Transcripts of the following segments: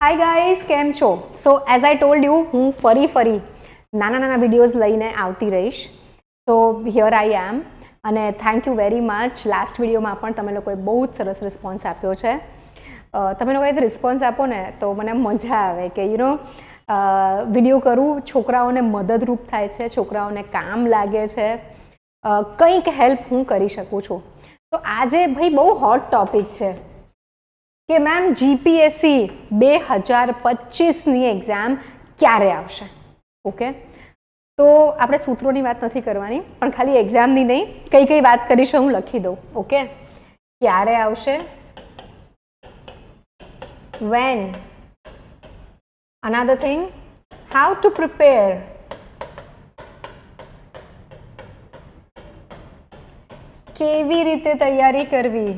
Hi guys, કેમ છો? સો as I told you, હું ફરી નાના વિડીયોઝ લઈને આવતી રહીશ. તો હિયર આઈ એમ, અને thank you very much. Last વિડીયોમાં પણ તમે લોકોએ બહુ જ સરસ રિસ્પોન્સ આપ્યો છે. તમે લોકોએ રિસ્પોન્સ આપો ને તો મને મજા આવે કે વિડીયો કરું, છોકરાઓને મદદરૂપ થાય છે, છોકરાઓને કામ લાગે છે, કંઈક હેલ્પ હું કરી શકું છું. તો આજે ભાઈ બહુ હોટ ટોપિક છે કે મેમ જીપીએસસી 2025ની એક્ઝામ ક્યારે આવશે. ઓકે, તો આપણે સૂત્રોની વાત નથી કરવાની, પણ ખાલી એક્ઝામની નહીં, કઈ વાત કરીશું હું લખી દઉં. ઓકે, ક્યારે આવશે, when, another thing, how to prepare, કેવી રીતે તૈયારી કરવી,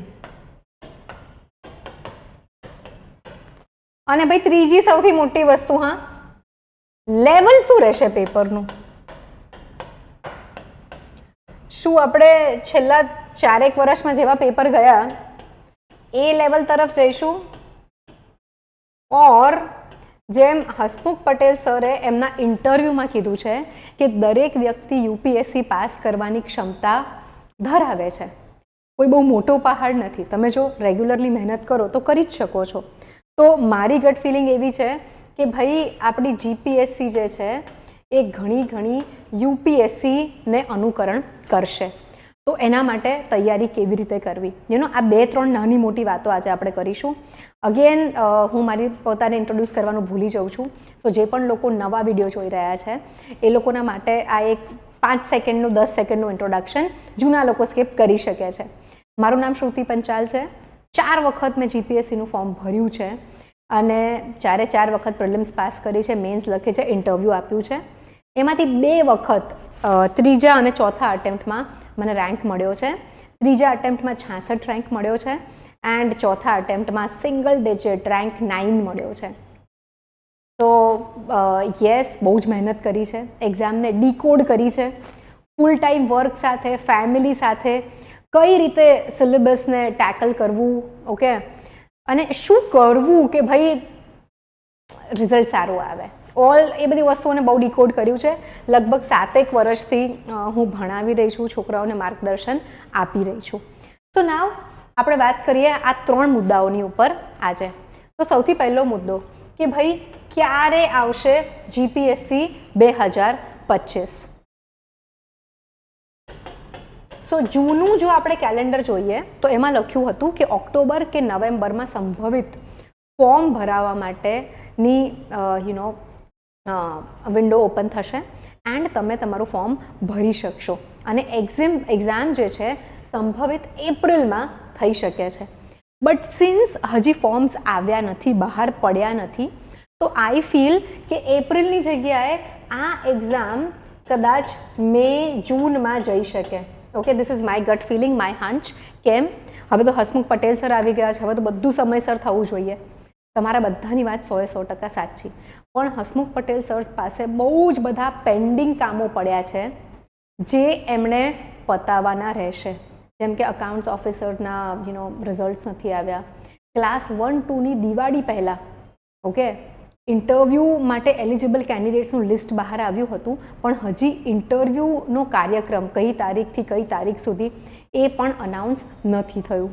અને ભાઈ ત્રીજી સૌથી મોટી વસ્તુ, હા, લેવલ શું રહેશે પેપરનું. શું આપણે છેલ્લા 4 વર્ષમાં જેવા પેપર ગયા એ લેવલ તરફ જઈશું, ઓર જેમ હસમુખ પટેલ સરે એમના ઇન્ટરવ્યુમાં કીધું છે કે દરેક વ્યક્તિ યુપીએસસી પાસ કરવાની ક્ષમતા ધરાવે છે, કોઈ બહુ મોટો પહાડ નથી, તમે જો રેગ્યુલરલી મહેનત કરો તો કરી જ શકો છો. તો મારી ગટ ફિલિંગ એવી છે કે ભાઈ આપણી જીપીએસસી જે છે એ ઘણી યુપીએસસીને અનુકરણ કરશે. તો એના માટે તૈયારી કેવી રીતે કરવી, આ 2-3 નાની મોટી વાતો આજે આપણે કરીશું. અગેન હું મારી પોતાને ઇન્ટ્રોડ્યુસ કરવાનું ભૂલી જાઉં છું. સો જે પણ લોકો નવા વિડીયો જોઈ રહ્યા છે એ લોકોના માટે આ એક 5 સેકન્ડનું 10 સેકન્ડનું ઇન્ટ્રોડક્શન જૂના લોકો સ્કીપ કરી શકે છે. મારું નામ શ્રુતિ પંચાલ છે. 4 વખત મેં જીપીએસસીનું ફોર્મ ભર્યું છે અને 4 વખત પ્રિલિમ્સ પાસ કરી છે, મેન્સ લખી છે, ઇન્ટરવ્યૂ આપ્યું છે. એમાંથી 2 વખત ત્રીજા અને ચોથા અટેમ્પ્ટમાં મને રેન્ક મળ્યો છે. ત્રીજા અટેમ્પ્ટમાં 66 રેન્ક મળ્યો છે એન્ડ ચોથા અટેમ્પ્ટમાં સિંગલ ડિજિટ રેન્ક 9 મળ્યો છે. તો યસ, બહુ જ મહેનત કરી છે, એક્ઝામને ડીકોડ કરી છે, ફૂલ ટાઈમ વર્ક સાથે, ફેમિલી સાથે, કઈ રીતે સિલેબસને ટેકલ કરવું, ઓકે, અને શું કરવું કે ભાઈ રિઝલ્ટ સારું આવે, એ બધી વસ્તુઓને બહુ ડીકોડ કર્યું છે. લગભગ 7 વર્ષથી હું ભણાવી રહી છું, છોકરાઓને માર્ગદર્શન આપી રહી છું. તો નાવ આપણે વાત કરીએ આ 3 મુદ્દાઓની ઉપર આજે. તો સૌથી પહેલો મુદ્દો કે ભાઈ ક્યારે આવશે જીપીએસસી 2025. સો જૂનું જો આપણે કેલેન્ડર જોઈએ તો એમાં લખ્યું હતું કે ઓક્ટોબર કે નવેમ્બરમાં સંભવિત ફોર્મ ભરાવા માટેની વિન્ડો ઓપન થશે એન્ડ તમે તમારું ફોર્મ ભરી શકશો, અને એક્ઝામ જે છે સંભવિત એપ્રિલમાં થઈ શકે છે. બટ સિન્સ હજી ફોર્મ્સ આવ્યા નથી, બહાર પડ્યા નથી, તો આઈ ફીલ કે એપ્રિલની જગ્યાએ આ એક્ઝામ કદાચ મે જૂનમાં જઈ શકે. Okay, this is my gut feeling, my hunch. કેમ? હવે તો હસમુખ પટેલ સર આવી ગયા છે, હવે તો બધું સમયસર થવું જોઈએ. તમારા બધાની વાત 100% સાચી, પણ હસમુખ પટેલ સર પાસે બહુ જ બધા પેન્ડિંગ કામો પડ્યા છે જે એમણે પતાવવાના રહેશે. જેમ કે અકાઉન્ટ્સ ઓફિસરના રિઝલ્ટ્સ નથી આવ્યા, ક્લાસ 1-2ની દિવાળી પહેલાં, ઓકે, ઇન્ટરવ્યૂ માટે એલિજિબલ કેન્ડિડેટ્સનું લિસ્ટ બહાર આવ્યું હતું, પણ હજી ઇન્ટરવ્યૂનો કાર્યક્રમ કઈ તારીખથી કઈ તારીખ સુધી એ પણ અનાઉન્સ નથી થયું.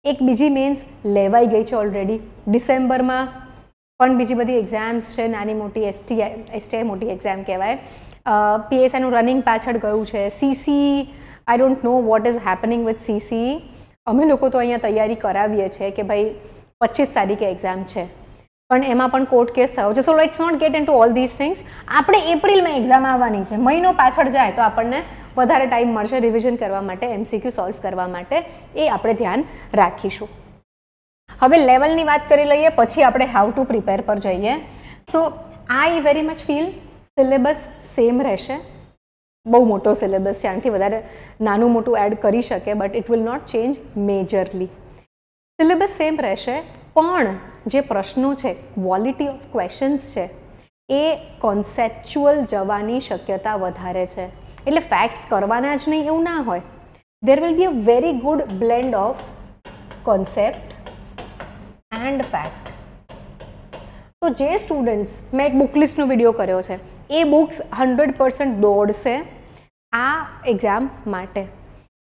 એક બીજી મેન્સ લેવાઈ ગઈ છે ઓલરેડી. ડિસેમ્બરમાં પણ બીજી બધી એક્ઝામ્સ છે, નાની મોટી, એસટીઆઈ મોટી એક્ઝામ કહેવાય. પીએસઆઈનું રનિંગ પાછળ ગયું છે. CC, I don't know what is happening with CC. અમે લોકો તો અહીંયા તૈયારી કરાવીએ છીએ કે ભાઈ 25 તારીખે એક્ઝામ છે, પણ એમાં પણ કોર્ટ કેસ થયો છે. So let's not get into all this things. આપણે એપ્રિલમાં એક્ઝામ આવવાની છે, મહિનો પાછળ જાય તો આપણને વધારે ટાઈમ મળશે રિવિઝન કરવા માટે, એમસીક્યુ સોલ્વ કરવા માટે, એ આપણે ધ્યાન રાખીશું. હવે લેવલની વાત કરી લઈએ, પછી આપણે હાઉ ટુ પ્રિપેર પર જઈએ. So I very much feel syllabus same રહેશે. બહુ મોટો સિલેબસ છે, આનાથી વધારે નાનું મોટું એડ કરી શકે, but it will not change majorly. Syllabus same રહેશે, પણ જે પ્રશ્નો છે, ક્વોલિટી ઓફ ક્વેશ્ચન્સ છે, એ કોન્સેપ્ચ્યુઅલ જવાની શક્યતા વધારે છે. એટલે ફેક્ટ્સ કરવાના જ નહીં એવું ના હોય. There will be a very good blend of concept and fact. તો જે સ્ટુડન્ટ્સ મેં એક બુક લિસ્ટનો વિડીયો કર્યો છે એ બુક્સ 100% દોડશે આ એક્ઝામ માટે.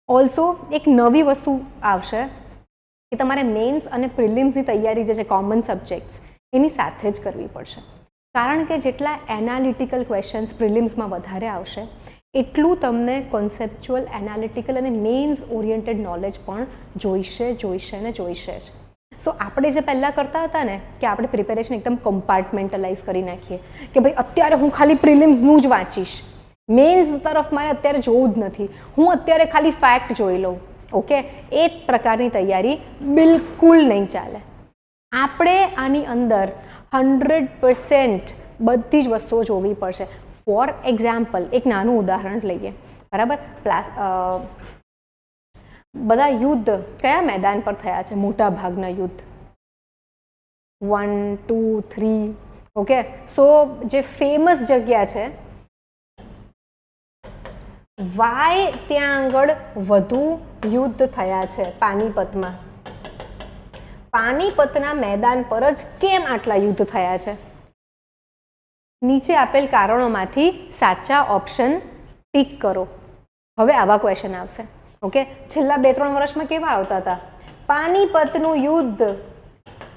ઓલ્સો એક નવી વસ્તુ આવશે કે તમારે મેન્સ અને પ્રિલિમ્સની તૈયારી જે છે કોમન સબ્જેક્ટ્સ એની સાથે જ કરવી પડશે, કારણ કે જેટલા એનાલિટિકલ ક્વેશ્ચન્સ પ્રિલિમ્સમાં વધારે આવશે એટલું તમને કોન્સેપ્ચ્યુઅલ, એનાલિટિકલ અને મેન્સ ઓરિએન્ટેડ નોલેજ પણ જોઈશે જ. સો આપણે જે પહેલાં કરતા હતા ને કે આપણે પ્રિપેરેશન એકદમ કમ્પાર્ટમેન્ટલાઇઝ કરી નાખીએ કે ભાઈ અત્યારે હું ખાલી પ્રિલિમ્સનું જ વાંચીશ, મેન્સ તરફ મારે અત્યારે જોવું જ નથી, હું અત્યારે ખાલી ફેક્ટ જોઈ લઉં. ઓકે, એ પ્રકારની તૈયારી બિલકુલ નહીં ચાલે. આપણે આની અંદર 100% બધી જ વસ્તુઓ જોવી પડશે. ફોર એક્ઝામ્પલ એક નાનું ઉદાહરણ લઈએ, બરાબર. બધા યુદ્ધ કયા મેદાન પર થયા છે? મોટા ભાગના યુદ્ધ 1, 2, 3. ઓકે, સો જે ફેમસ જગ્યા છે વાય ત્યાં આગળ વધુ યુદ્ધ થયા છે પાનીપતમાં. પાનીપતના મેદાન પર જ કેમ આટલા યુદ્ધ થયા છે? નીચે આપેલ કારણોમાંથી સાચા ઓપ્શન ટીક કરો. હવે આવા ક્વેશ્ચન આવશે. ઓકે, છેલ્લા 2-3 વર્ષમાં કેવા આવતા હતા? પાનીપતનું યુદ્ધ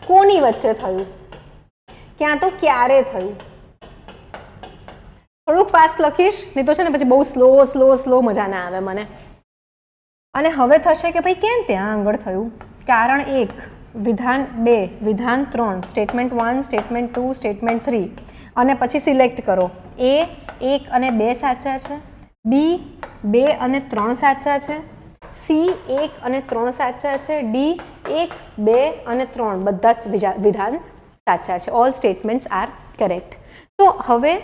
કોની વચ્ચે થયું, ક્યાં તો ક્યારે થયું. થોડુંક ફાસ્ટ લખીશ, નહીં તો છે ને પછી બહુ સ્લો મજા ના આવે મને. અને હવે થશે કે ભાઈ કેમ ત્યાં આગળ થયું? કારણ 1, વિધાન 2, વિધાન 3, સ્ટેટમેન્ટ 1, સ્ટેટમેન્ટ 2, સ્ટેટમેન્ટ 3 અને પછી સિલેક્ટ કરો. A 1 અને 2 સાચા છે, B 2 અને 3 સાચા છે, C 1 અને 3 સાચા છે, D 1, 2 અને 3 બધા જ વિધાન સાચા છે. All statements are correct. તો હવે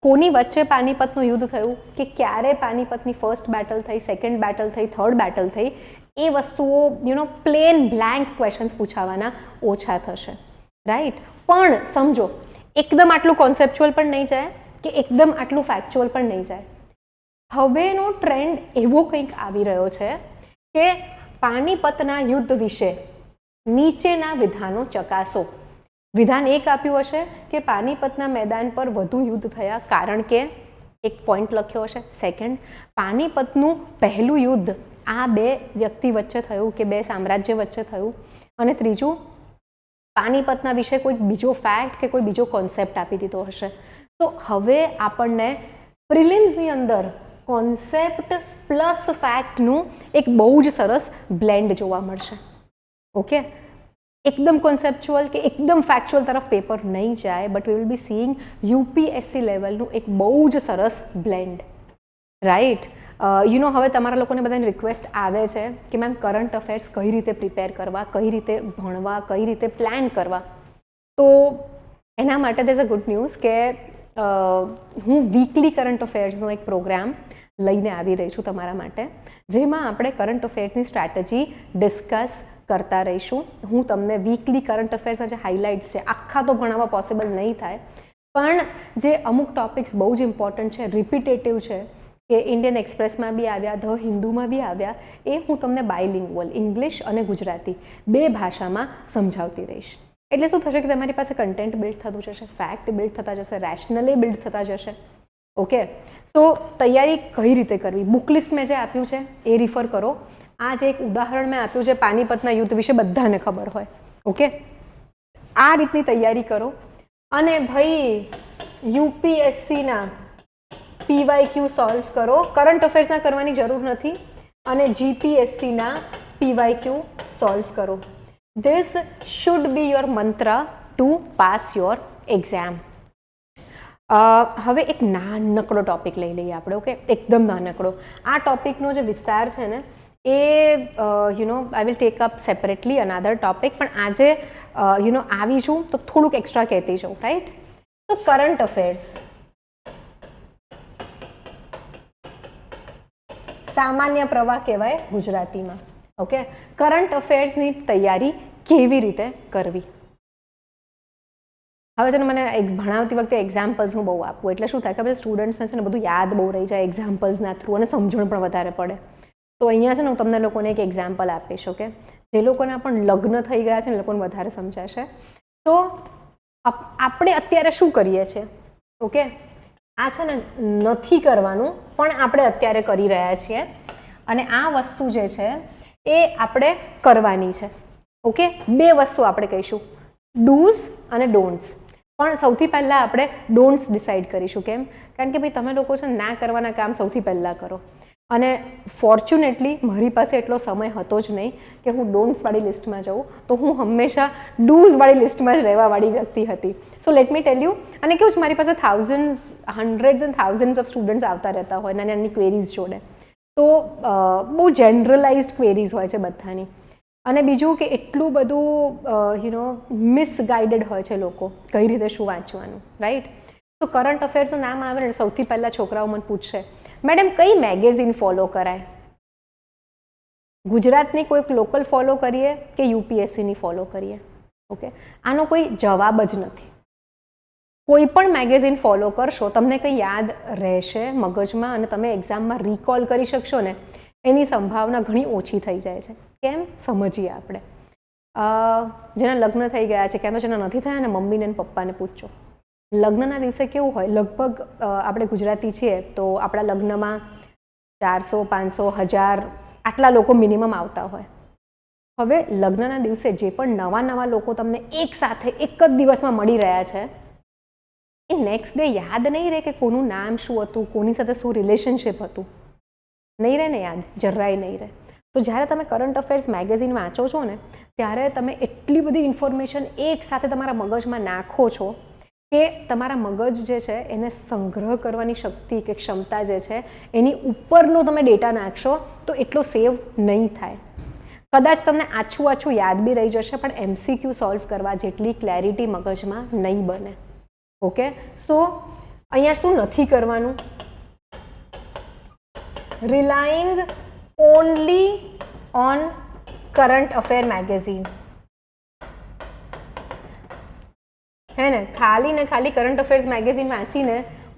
કોની વચ્ચે પાનીપતનું યુદ્ધ થયું, કે ક્યારે પાનીપતની ફર્સ્ટ બેટલ થઈ, સેકન્ડ બેટલ થઈ, થર્ડ બેટલ થઈ, એ વસ્તુઓ પ્લેન બ્લેન્ક ક્વેશ્ચન્સ પૂછાવાના ઓછા થશે, રાઈટ. પણ સમજો એકદમ આટલું કોન્સેપ્ચ્યુઅલ પણ નહીં જાય કે એકદમ આટલું ફેક્ચ્યુઅલ પણ નહીં જાય. હવેનો ટ્રેન્ડ એવો કંઈક આવી રહ્યો છે કે પાનીપતના યુદ્ધ વિશે નીચેના વિધાનો ચકાસો. વિધાન 1 આપ્યું હશે કે પાનીપતના મેદાન પર વધુ યુદ્ધ થયા કારણ કે એક પોઈન્ટ લખ્યો હશે. સેકન્ડ, પાનીપતનું પહેલું યુદ્ધ આ 2 વ્યક્તિ વચ્ચે થયું કે 2 સામ્રાજ્ય વચ્ચે થયું. અને ત્રીજું, પાનીપતના વિશે કોઈ બીજો ફેક્ટ કે કોઈ બીજો કોન્સેપ્ટ આપી દીધો હશે. તો હવે આપણને પ્રિલિમ્સની અંદર કોન્સેપ્ટ પ્લસ ફેક્ટનું એક બહુ જ સરસ બ્લેન્ડ જોવા મળશે. ઓકે, એકદમ કોન્સેપ્ચ્યુઅલ કે એકદમ ફેક્ચ્યુઅલ તરફ પેપર નહીં જાય, but we will be seeing UPSC લેવલનું એક બહુ જ સરસ બ્લેન્ડ, રાઈટ. હવે તમારા લોકોને બધાની રિક્વેસ્ટ આવે છે કે મેમ કરંટ અફેર્સ કઈ રીતે પ્રિપેર કરવા, કઈ રીતે ભણવા, કઈ રીતે પ્લાન કરવા. તો એના માટે there is a good news કે હું વીકલી કરંટ અફેર્સનો એક પ્રોગ્રામ લઈને આવી રહી છું તમારા માટે, જેમાં આપણે કરંટ અફેર્સની સ્ટ્રેટેજી ડિસ્કસ કરતા રહીશું. હું તમને વીકલી કરંટ અફેર્સના જે હાઇલાઇટ્સ છે, આખા તો ભણાવવા પોસિબલ નહીં થાય, પણ જે અમુક ટોપિક્સ બહુ જ ઇમ્પોર્ટન્ટ છે, રિપીટેટિવ છે, કે ઇન્ડિયન એક્સપ્રેસમાં બી આવ્યા, ધ હિન્દુમાં બી આવ્યા, એ હું તમને બાયલિંગ્વલ ઇંગ્લિશ અને ગુજરાતી 2 ભાષામાં સમજાવતી રહીશ. એટલે શું થશે કે તમારી પાસે કન્ટેન્ટ બિલ્ડ થતું જશે, ફેક્ટ બિલ્ડ થતા જશે, રેશનલી બિલ્ડ થતા જશે. ઓકે, તો તૈયારી કઈ રીતે કરવી? બુક લિસ્ટ મેં જે આપ્યું છે એ રિફર કરો. આ જે એક ઉદાહરણ મેં આપ્યું છે પાનીપતના યુદ્ધ વિશે બધાને ખબર હોય. ઓકે, આ રીતની તૈયારી કરો. અને ભાઈ UPSCના PYQ સોલ્વ કરો. કરંટ અફેર્સના કરવાની જરૂર નથી. અને GPSCના PYQ સોલ્વ કરો. ધીસ શુડ બી યોર મંત્ર ટુ પાસ યોર એક્ઝામ. હવે એક નાનકડો ટોપિક લઈ લઈએ આપણે. ઓકે, એકદમ નાનકડો. આ ટોપિકનો જે વિસ્તાર છે ને એ I will take up separately another topic, પણ આજે આવી છું તો થોડુંક એક્સ્ટ્રા કહેતી જાઉં, રાઈટ. તો કરંટ અફેર્સ સામાન્ય પ્રવાહ કહેવાય ગુજરાતીમાં. ઓકે, કરંટ અફેર્સની તૈયારી કેવી રીતે કરવી? હવે છે ને મને ભણાવતી વખતે એક્ઝામ્પલ્સ હું બહુ આપું, એટલે શું થાય કે સ્ટુડન્ટ્સને છે ને બધું યાદ બહુ રહી જાય એક્ઝામ્પલ્સના થ્રુ, અને સમજણ પણ વધારે પડે. તો અહીંયા છે ને હું તમને લોકોને એક એક્ઝામ્પલ આપીશ. ઓકે, જે લોકોના પણ લગ્ન થઈ ગયા છે ને એ લોકોને વધારે સમજાશે. તો આપણે અત્યારે શું કરીએ છીએ? ઓકે, આ છે ને નથી કરવાનું, પણ આપણે અત્યારે કરી રહ્યા છીએ, અને આ વસ્તુ જે છે એ આપણે કરવાની છે. ઓકે, બે વસ્તુ આપણે કહીશું, ડૂઝ અને ડોન્ટ્સ. પણ સૌથી પહેલાં આપણે ડોન્ટ્સ ડિસાઇડ કરીશું. કેમ? કારણ કે ભાઈ તમે લોકો છે ના કરવાના કામ સૌથી પહેલાં કરો. અને ફોર્ચ્યુનેટલી મારી પાસે એટલો સમય હતો જ નહીં કે હું ડોન્ટ્સવાળી લિસ્ટમાં જાઉં, તો હું હંમેશા ડૂઝવાળી લિસ્ટમાં જ રહેવાવાળી વ્યક્તિ હતી. So let me tell you. અને કેવું છે, મારી પાસે hundreds and thousands of students આવતા રહેતા હોય નાની નાની ક્વેરીઝ જોડે. તો બહુ જનરલાઇઝડ ક્વેરીઝ હોય છે બધાની. અને બીજું કે એટલું બધું મિસગાઈડેડ હોય છે લોકો કઈ રીતે શું વાંચવાનું, રાઈટ? તો કરંટ અફેર્સનું નામ આવે ને સૌથી પહેલાં છોકરાઓ મને પૂછશે, મેડમ કઈ મેગેઝિન ફોલો કરાય? ગુજરાતની કોઈક લોકલ ફોલો કરીએ કે યુપીએસસીની ફોલો કરીએ? ઓકે, આનો કોઈ જવાબ જ નથી. કોઈ પણ મેગેઝિન ફોલો કરશો તમને કંઈ યાદ રહેશે મગજમાં અને તમે એક્ઝામમાં રિકોલ કરી શકશો ને, એની સંભાવના ઘણી ઓછી થઈ જાય છે. કેમ? સમજીએ આપણે. જેના લગ્ન થઈ ગયા છે, ક્યાં તો જેના નથી થયા ને મમ્મીને અને પપ્પાને પૂછજો. લગ્નના દિવસે કેવું હોય, લગભગ આપણે ગુજરાતી છીએ તો આપણા લગ્નમાં 400, 500, 1000 આટલા લોકો મિનિમમ આવતા હોય. હવે લગ્નના દિવસે જે પણ નવા લોકો તમને એક સાથે એક જ દિવસમાં મળી રહ્યા છે, એ નેક્સ્ટ ડે યાદ નહીં રહે કે કોનું નામ શું હતું, કોની સાથે શું રિલેશનશિપ હતું. નહીં રહે ને યાદ, જરાય નહીં રહે. તો જ્યારે તમે કરંટ અફેર્સ મેગેઝિન વાંચો છો ને, ત્યારે તમે એટલી બધી ઇન્ફોર્મેશન એક સાથે તમારા મગજમાં નાખો છો કે તમારા મગજ જે છે એને સંગ્રહ કરવાની શક્તિ કે ક્ષમતા જે છે એની ઉપરનો તમે ડેટા નાખશો તો એટલો સેવ નહીં થાય. કદાચ તમને આછું યાદ બી રહી જશે, પણ એમસીક્યુ સોલ્વ કરવા જેટલી ક્લેરિટી મગજમાં નહીં બને. ઓકે, સો અહીંયા શું નથી કરવાનું? relying only on current affair magazine. હે ને, ખાલી કરંટ અફેર્સ મેગેઝિન વાંચીને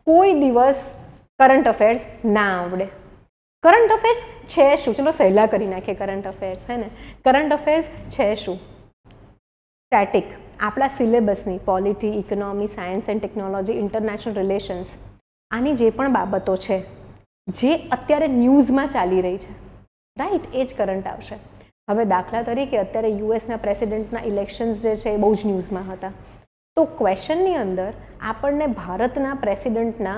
કોઈ દિવસ કરંટ અફેર્સ ના આવડે. કરંટ અફેર્સ છે શું? ચલો સહેલા કરી નાખીએ કરંટ અફેર્સ. હે ને, કરંટ અફેર્સ છે શું? સ્ટેટિક, આપણા સિલેબસની polity, economy, science and technology, international relations, આની જે પણ બાબતો છે જે અત્યારે ન્યૂઝમાં ચાલી રહી છે, રાઈટ, એ જ કરંટ આવશે. હવે દાખલા તરીકે અત્યારે યુએસના પ્રેસિડેન્ટના ઇલેક્શન્સ જે છે એ બહુ જ ન્યૂઝમાં હતા. તો ક્વેશ્ચનની અંદર આપણને ભારતના પ્રેસિડેન્ટના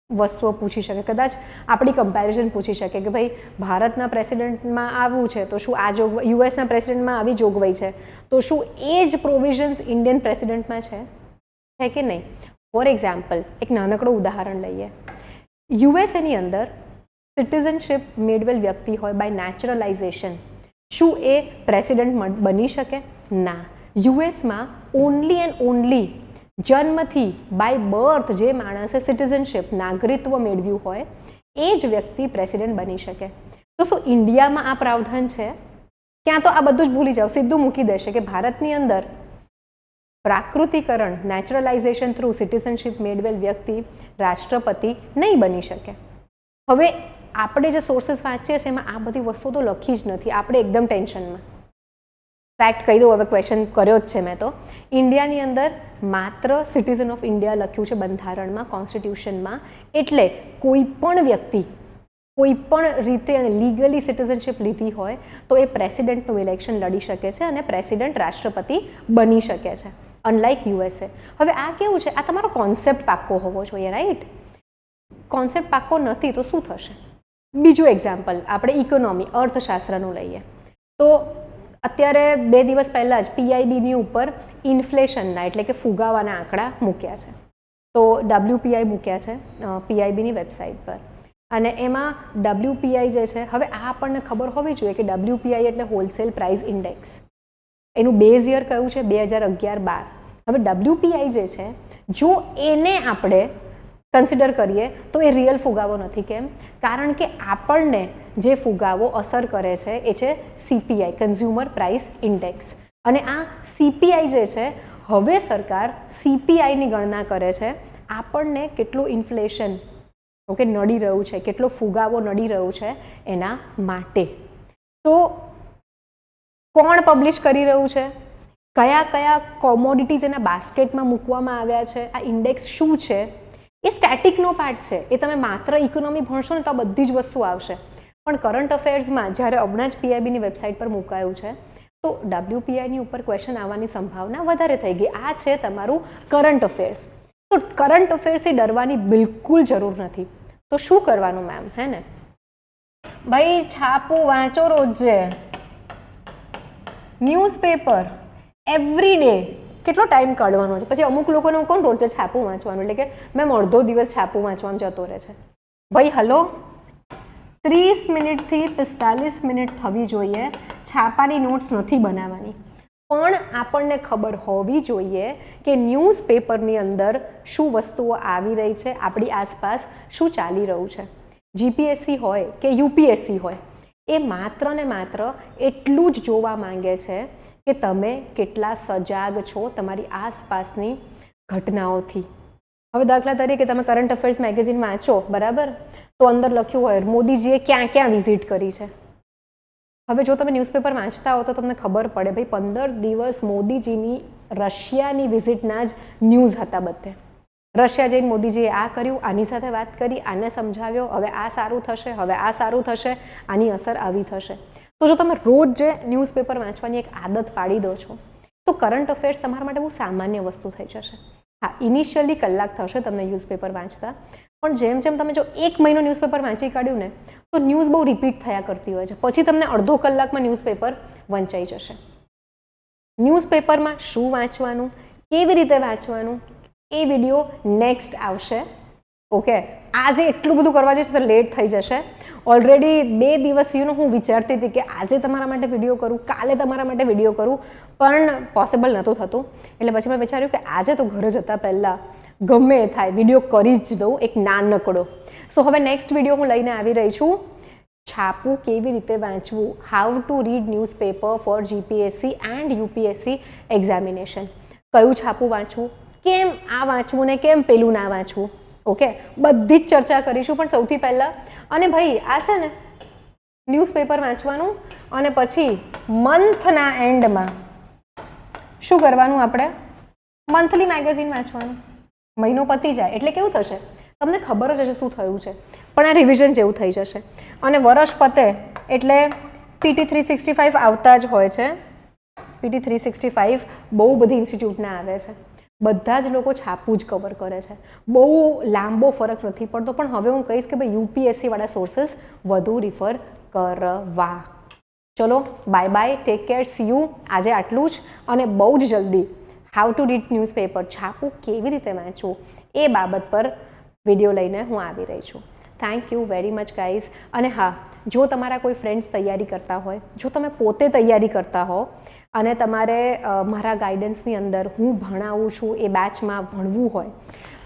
વસ્તુઓ પૂછી શકે, કદાચ આપણી કમ્પેરિઝન પૂછી શકે કે ભાઈ ભારતના પ્રેસિડેન્ટમાં આવું છે તો શું આ જોગવાઈ, યુએસના પ્રેસિડેન્ટમાં આવી જોગવાઈ છે તો શું એ જ પ્રોવિઝન્સ ઇન્ડિયન પ્રેસિડેન્ટમાં છે કે નહીં? ફોર એક્ઝામ્પલ, એક નાનકડું ઉદાહરણ લઈએ. યુએસએની અંદર સિટીઝનશિપ મેળવેલ વ્યક્તિ હોય બાય નેચરલાઇઝેશન, શું એ પ્રેસિડેન્ટ બની શકે? ના. યુએસમાં ઓનલી એન્ડ ઓનલી જન્મથી બાય બર્થ જે માણસે સિટીઝનશિપ નાગરિકત્વ મેળવ્યું હોય એ જ વ્યક્તિ પ્રેસિડેન્ટ બની શકે. તો શું ઇન્ડિયામાં આ પ્રાવધાન છે? ક્યાં તો આ બધું જ ભૂલી જાઓ, સીધું મૂકી દેશે કે ભારતની અંદર પ્રાકૃતિકરણ નેચરલાઇઝેશન થ્રુ સિટીઝનશિપ મેળવેલ વ્યક્તિ રાષ્ટ્રપતિ નહીં બની શકે. હવે આપણે જે સોર્सेस વાંચીએ છીએ એમાં આ બધી વસ્તુઓ તો લખી જ નથી. આપણે એકદમ ટેન્શનમાં. ફેક્ટ કહી દઉં, હવે ક્વેશ્ચન કર્યો જ છે મેં તો. ઇન્ડિયાની અંદર માત્ર સિટીઝન ઓફ ઇન્ડિયા લખ્યું છે બંધારણમાં, કોન્સ્ટિટ્યુશનમાં. એટલે કોઈ પણ વ્યક્તિ કોઈ પણ રીતે અને લીગલી સિટીઝનશિપ લીધી હોય તો એ પ્રેસિડેન્ટનું ઇલેક્શન લડી શકે છે અને પ્રેસિડેન્ટ રાષ્ટ્રપતિ બની શકે છે, અનલાઇક યુએસએ. હવે આ કેવું છે, આ તમારો કોન્સેપ્ટ પાક્કો હોવો જોઈએ, રાઈટ? કોન્સેપ્ટ પાક્કો નથી તો શું થશે? બીજું એક્ઝામ્પલ આપણે ઇકોનોમી, અર્થશાસ્ત્રનું લઈએ. તો અત્યારે 2 દિવસ પહેલાં જ પીઆઈબીની ઉપર ઇન્ફ્લેશનના એટલે કે ફુગાવાના આંકડા મૂક્યા છે. તો WPI મૂક્યા છે પીઆઈબીની વેબસાઇટ પર, અને એમાં WPI જે છે, હવે આ આપણને ખબર હોવી જોઈએ કે WPI એટલે હોલસેલ પ્રાઇસ ઇન્ડેક્સ. એનું બેઝ યર કયું છે? 2011-12. હવે WPI જે છે, જો એને આપણે કન્સિડર કરીએ તો એ રિયલ ફુગાવો નથી. કેમ? કારણ કે આપણને જે ફુગાવો અસર કરે છે એ છે CPI, કન્ઝ્યુમર પ્રાઇસ ઇન્ડેક્સ. અને આ CPI જે છે, હવે સરકાર CPIની ગણના કરે છે આપણને કેટલું ઇન્ફ્લેશન ઓકે નડી રહ્યું છે, કેટલો ફુગાવો નડી રહ્યું છે એના માટે. તો કોણ પબ્લિશ કરી રહ્યું છે? કયા કયા કોમોડિટીઝ એના બાસ્કેટમાં મૂકવામાં આવ્યા છે, આ ઇન્ડેક્સ શું છે, એ સ્ટેટિકનો પાર્ટ છે. એ તમે માત્ર ઇકોનોમી ભણશો ને તો આ બધી જ વસ્તુ આવશે. પણ કરંટ અફેર્સમાં જ્યારે હમણાં જ પીઆઈબીની વેબસાઇટ પર મુકાયું છે તો WPIની ઉપર ક્વેશ્ચન આવવાની સંભાવના વધારે થઈ ગઈ. આ છે તમારું કરંટ અફેર્સ. તો કરંટ અફેર્સથી ડરવાની બિલકુલ જરૂર નથી. તો શું કરવાનું મેમ, હે ને ભાઈ? છાપું વાંચો રોજે, ન્યૂઝપેપર એવરી ડે. કેટલો ટાઈમ કાઢવાનો છે? પછી અમુક લોકોને કોણ રોજે છાપું વાંચવાનું, એટલે કે મેમ અડધો દિવસ છાપું વાંચવામાં જતો રહે છે. ભાઈ હલો, 30 મિનિટથી 45 મિનિટ થવી જોઈએ. છાપાની નોટ્સ નથી બનાવવાની, પણ આપણને ખબર હોવી જોઈએ કે ન્યૂઝપેપરની અંદર શું વસ્તુઓ આવી રહી છે, આપણી આસપાસ શું ચાલી રહ્યું છે. જીપીએસસી હોય કે યુપીએસસી હોય, એ માત્ર ને માત્ર એટલું જ જોવા માંગે છે કે તમે કેટલા સજાગ છો તમારી આસપાસની ઘટનાઓથી. હવે દાખલા તરીકે તમે કરંટ અફેર્સ મેગેઝિન વાંચો, બરાબર, તો અંદર લખ્યું હોય મોદીજીએ ક્યાં ક્યાં વિઝિટ કરી છે. હવે જો તમે ન્યૂઝપેપર વાંચતા હો તો તમને ખબર પડે ભાઈ 15 દિવસ મોદીજીની રશિયાની વિઝિટના જ ન્યૂઝ હતા બધે. રશિયા જઈને મોદીજીએ આ કર્યું, આની સાથે વાત કરી, આને સમજાવ્યો, હવે આ સારું થશે, હવે આ સારું થશે, આની અસર આવી થશે. તો જો તમે રોજ જે ન્યૂઝપેપર વાંચવાની એક આદત પાડી દો છો તો કરંટ અફેર્સ તમારા માટે બહુ સામાન્ય વસ્તુ થઈ જશે. હા, ઇનિશિયલી કલાક થશે તમને ન્યૂઝપેપર વાંચતા, પણ જેમ જેમ તમે જો 1 મહિનો ન્યૂઝપેપર વાંચી કાઢ્યું ને તો ન્યૂઝ બહુ રિપીટ થયા કરતી હોય છે. પછી તમને અડધો કલાકમાં ન્યૂઝપેપર વંચાઈ જશે. ન્યૂઝપેપરમાં શું વાંચવાનું, કેવી રીતે વાંચવાનું, એ વિડીયો નેક્સ્ટ આવશે. ઓકે, આજે એટલું બધું કરવા જઈશ તો લેટ થઈ જશે. ઓલરેડી 2 દિવસ હું વિચારતી હતી કે આજે તમારા માટે વિડીયો કરું, કાલે તમારા માટે વિડીયો કરું, પણ પોસિબલ નહોતું થતું. એટલે પછી મેં વિચાર્યું કે આજે તો ઘરે જતા પહેલાં ગમે એ થાય વિડીયો કરી જ દઉં, એક નાનકડો. સો હવે નેક્સ્ટ વિડીયો હું લઈને આવી રહી છું, છાપું કેવી રીતે વાંચવું, how to read newspaper for GPSC and UPSC examination. કયું છાપું વાંચવું, કેમ આ વાંચવું ને કેમ પેલું ના વાંચવું. ઓકે, બધી જ ચર્ચા કરીશું. પણ સૌથી પહેલાં, અને ભાઈ આ છે ને ન્યૂઝપેપર વાંચવાનું અને પછી મંથના એન્ડમાં શું કરવાનું, આપણે મંથલી મેગેઝિન વાંચવાનું. મહિનો પતી જાય એટલે કેવું થશે તમને ખબર જ હશે શું થયું છે, પણ આ રિવિઝન જેવું થઈ જશે. અને વર્ષ પતે એટલે PT 365 આવતા જ હોય છે. PT 365 બહુ બધી ઇન્સ્ટિટ્યૂટના આવે છે. બધા જ લોકો છાપું જ કવર કરે છે. બહુ લાંબો ફરક નથી પડતો. પણ હવે હું કહીશ કે ભાઈ યુપીએસસી વાળા સોર્सेस વધુ રિફર કરવા. ચલો bye bye, take care, C you. આજે આટલું જ. અને બહુ જ જલ્દી હાઉ ટુ રીડ ન્યૂઝપેપર, છાપું કેવી રીતે વાંચવું, એ બાબત પર વિડીયો લઈને હું આવી રહી છું. Thank you very much guys. અને હા, જો તમારા કોઈ ફ્રેન્ડ્સ તૈયારી કરતા હોય, જો તમે પોતે તૈયારી કરતા હો અને તમારે મારા ગાઈડન્સની અંદર હું ભણાવું છું એ બેચમાં ભણવું હોય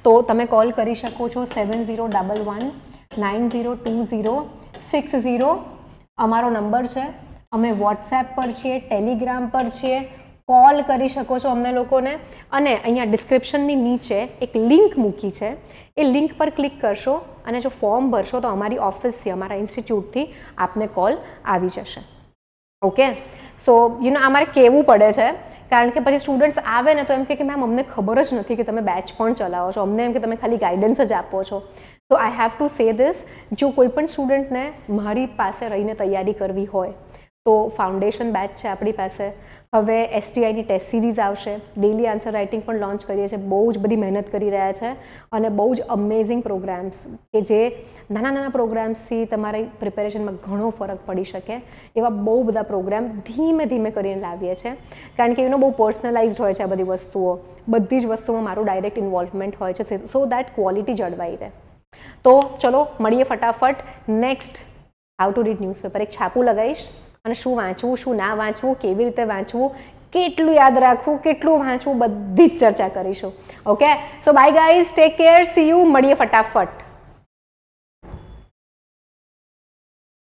તો તમે કોલ કરી શકો છો 7011902060. અમારો નંબર છે. અમે વોટ્સએપ પર છીએ, ટેલિગ્રામ પર છીએ. કોલ કરી શકો છો અમને લોકોને. અને અહીંયા ડિસ્ક્રિપ્શનની નીચે એક લિંક મૂકી છે, એ લિંક પર ક્લિક કરશો અને જો ફોર્મ ભરશો તો અમારી ઓફિસથી, અમારા ઇન્સ્ટિટ્યૂટથી આપને કોલ આવી જશે. ઓકે, સો અમારે કહેવું પડે છે કારણ કે પછી સ્ટુડન્ટ્સ આવે ને તો એમ કે મેમ અમને ખબર જ નથી કે તમે બેચ પણ ચલાવો છો, અમને એમ કે તમે ખાલી ગાઈડન્સ જ આપો છો. તો I have to say this, જો કોઈ પણ સ્ટુડન્ટને મારી પાસે રહીને તૈયારી કરવી હોય તો ફાઉન્ડેશન બેચ છે આપણી પાસે. હવે STIની ટેસ્ટ સિરીઝ આવશે, ડેલી આન્સર રાઇટિંગ પણ લોન્ચ કરીએ છીએ. બહુ જ બધી મહેનત કરી રહ્યા છે અને બહુ જ અમેઝિંગ પ્રોગ્રામ્સ કે જે નાના નાના પ્રોગ્રામ્સથી તમારી પ્રિપેરેશનમાં ઘણો ફરક પડી શકે એવા બહુ બધા પ્રોગ્રામ ધીમે ધીમે કરીને લાવીએ છીએ. કારણ કે બહુ પર્સનલાઇઝડ હોય છે આ બધી વસ્તુઓ. બધી જ વસ્તુમાં મારું ડાયરેક્ટ ઇન્વોલ્વમેન્ટ હોય છે, સો દેટ ક્વોલિટી જળવાઈ રહે. તો ચલો મળીએ ફટાફટ. Next how to read newspaper એક છાપું લગાવીશ અને શું વાંચવું, શું ના વાંચવું, કેવી રીતે વાંચવું, કેટલું યાદ રાખવું, કેટલું વાંચવું, બધી જ ચર્ચા કરીશું. Okay, so bye guys, take care, C you. મળીએ ફટાફટ.